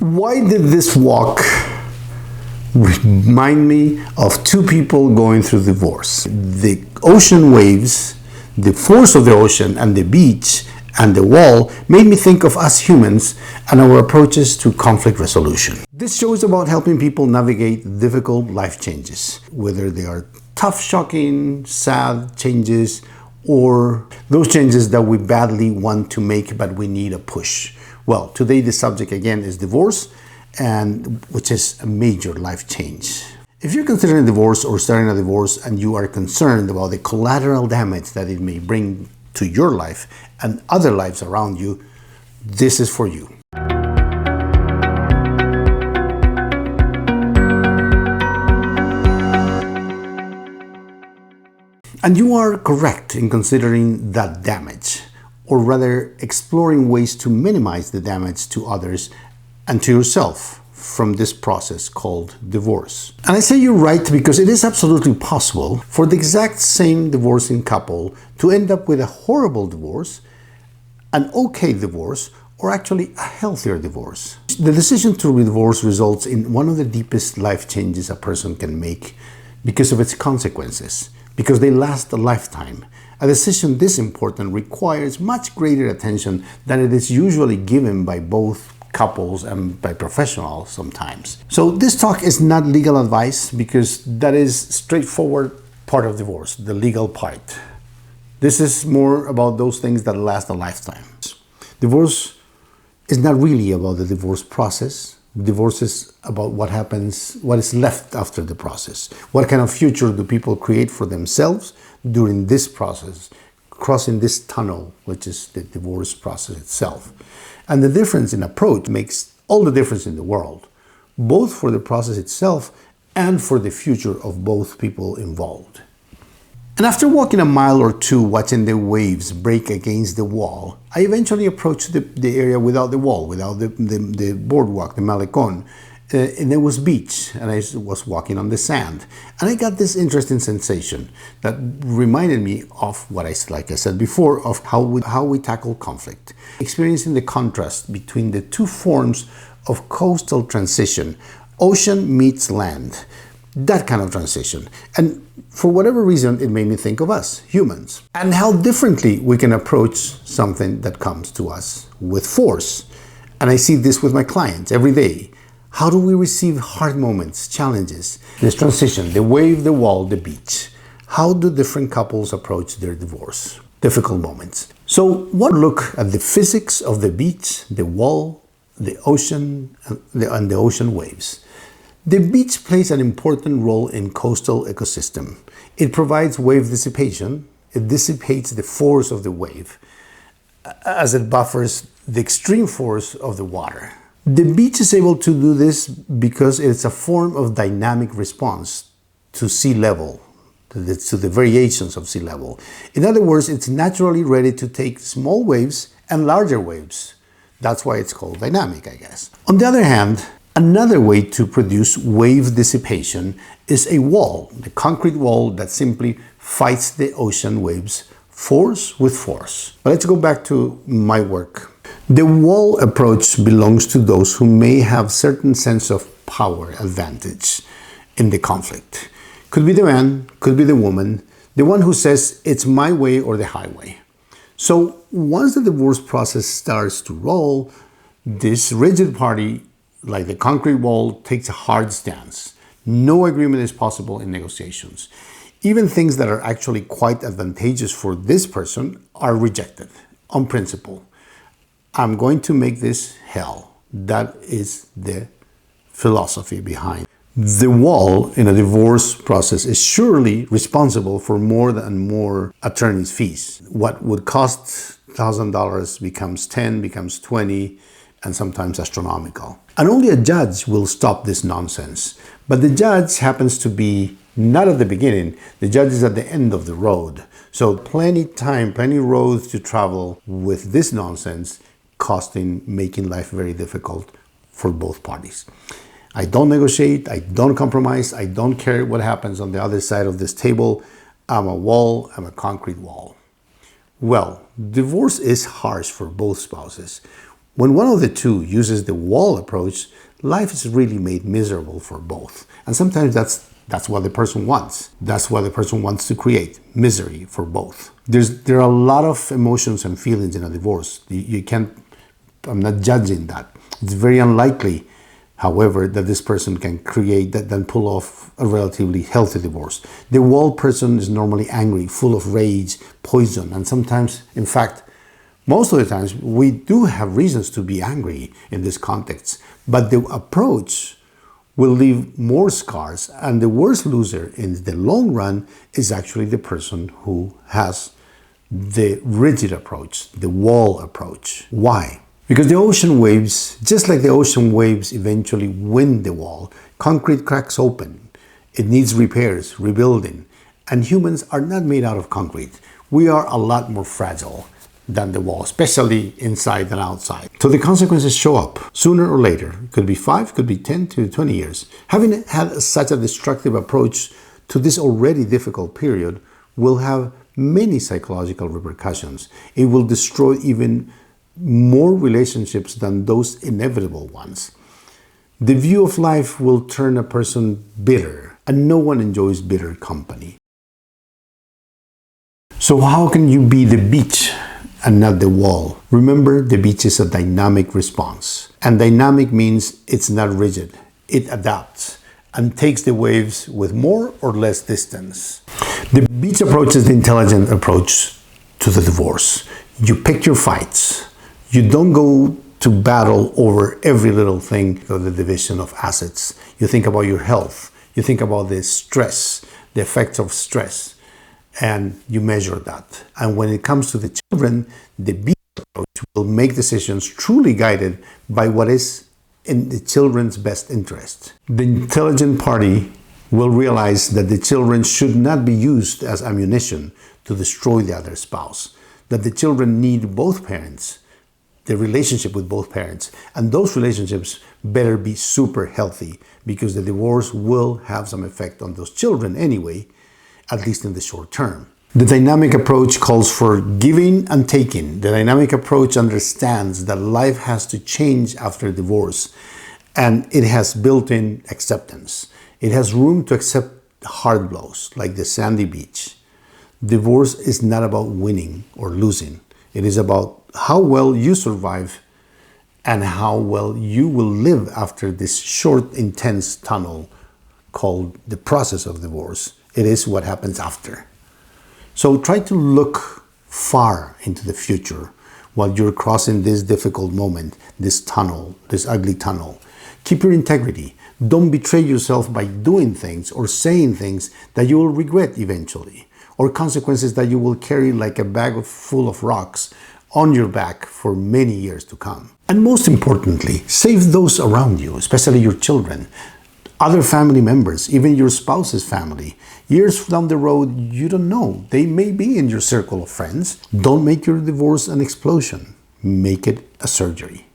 Why did this walk remind me of two people going through divorce? The ocean waves, the force of the ocean and the beach and the wall made me think of us humans and our approaches to conflict resolution. This show is about helping people navigate difficult life changes, whether they are tough, shocking, sad changes, or those changes that we badly want to make but we need a push. Well, today the subject again is divorce, and which is a major life change. If you're considering a divorce or starting a divorce and you are concerned about the collateral damage that it may bring to your life and other lives around you, this is for you. And you are correct in considering that damage, or rather exploring ways to minimize the damage to others and to yourself from this process called divorce. And I say you're right because it is absolutely possible for the exact same divorcing couple to end up with a horrible divorce, an okay divorce, or actually a healthier divorce. The decision to divorce results in one of the deepest life changes a person can make because of its consequences, because they last a lifetime. A decision this important requires much greater attention than it is usually given by both couples and by professionals sometimes. So this talk is not legal advice because that is straightforward part of divorce, the legal part. This is more about those things that last a lifetime. Divorce is not really about the divorce process. Divorce is about what happens, what is left after the process. What kind of future do people create for themselves during this process, crossing this tunnel, which is the divorce process itself. And the difference in approach makes all the difference in the world, both for the process itself and for the future of both people involved. And after walking a mile or two watching the waves break against the wall, I eventually approached the area without the wall, without the boardwalk, the malecon. And there was beach, and I was walking on the sand. And I got this interesting sensation that reminded me of what like I said before, of how we tackle conflict. Experiencing the contrast between the two forms of coastal transition, ocean meets land, that kind of transition. And for whatever reason, it made me think of us, humans, and how differently we can approach something that comes to us with force. And I see this with my clients every day. How do we receive hard moments, challenges, this transition, the wave, the wall, the beach? How do different couples approach their divorce? Difficult moments. So what look at the physics of the beach, the wall, the ocean, and the ocean waves. The beach plays an important role in coastal ecosystem. It provides wave dissipation. It dissipates the force of the wave as it buffers the extreme force of the water. The beach is able to do this because it's a form of dynamic response to sea level, to the variations of sea level. In other words, it's naturally ready to take small waves and larger waves. That's why it's called dynamic, I guess. On the other hand, another way to produce wave dissipation is a wall, the concrete wall that simply fights the ocean waves force with force. But let's go back to my work. The wall approach belongs to those who may have certain sense of power advantage in the conflict. Could be the man, could be the woman, the one who says it's my way or the highway. So once the divorce process starts to roll, this rigid party, like the concrete wall, takes a hard stance. No agreement is possible in negotiations. Even things that are actually quite advantageous for this person are rejected on principle. I'm going to make this hell. That is the philosophy behind. The wall in a divorce process is surely responsible for more and more attorney's fees. What would cost $1,000 becomes 10, becomes 20, and sometimes astronomical. And only a judge will stop this nonsense. But the judge happens to be not at the beginning. The judge is at the end of the road. So plenty time, plenty roads to travel with this nonsense, making life very difficult for both parties. I don't negotiate, I don't compromise, I don't care what happens on the other side of this table. I'm a wall, I'm a concrete wall. Well, divorce is harsh for both spouses. When one of the two uses the wall approach, life is really made miserable for both. And sometimes that's what the person wants. That's what the person wants to create, misery for both. There are a lot of emotions and feelings in a divorce. You can't, I'm not judging that. It's very unlikely, however, that this person can create that, then pull off a relatively healthy divorce. The wall person is normally angry, full of rage, poison, and sometimes, in fact, most of the times, we do have reasons to be angry in this context, but the approach will leave more scars, and the worst loser in the long run is actually the person who has the rigid approach, the wall approach. Why? Because the ocean waves, just like the ocean waves eventually win the wall, concrete cracks open. It needs repairs, rebuilding, and humans are not made out of concrete. We are a lot more fragile than the wall, especially inside and outside. So the consequences show up sooner or later. It could be 5, could be 10 to 20 years. Having had such a destructive approach to this already difficult period will have many psychological repercussions. It will destroy even more relationships than those inevitable ones. The view of life will turn a person bitter, and no one enjoys bitter company. So how can you be the beach and not the wall? Remember, the beach is a dynamic response. And dynamic means it's not rigid. It adapts and takes the waves with more or less distance. The beach approach is the intelligent approach to the divorce. You pick your fights. You don't go to battle over every little thing of the division of assets. You think about your health. You think about the stress, the effects of stress, and you measure that. And when it comes to the children, the beach approach will make decisions truly guided by what is in the children's best interest. The intelligent party will realize that the children should not be used as ammunition to destroy the other spouse, that the children need both parents, the relationship with both parents, and those relationships better be super healthy, because the divorce will have some effect on those children anyway, at least in the short term. The dynamic approach calls for giving and taking. The dynamic approach understands that life has to change after divorce, and it has built-in acceptance. It has room to accept hard blows, like the sandy beach. Divorce is not about winning or losing. It is about how well you survive and how well you will live after this short, intense tunnel called the process of divorce. It is what happens after. So try to look far into the future while you're crossing this difficult moment, this tunnel, this ugly tunnel. Keep your integrity. Don't betray yourself by doing things or saying things that you will regret eventually, or consequences that you will carry like a bag full of rocks on your back for many years to come. And most importantly, save those around you, especially your children, other family members, even your spouse's family. Years down the road, you don't know. They may be in your circle of friends. Don't make your divorce an explosion. Make it a surgery.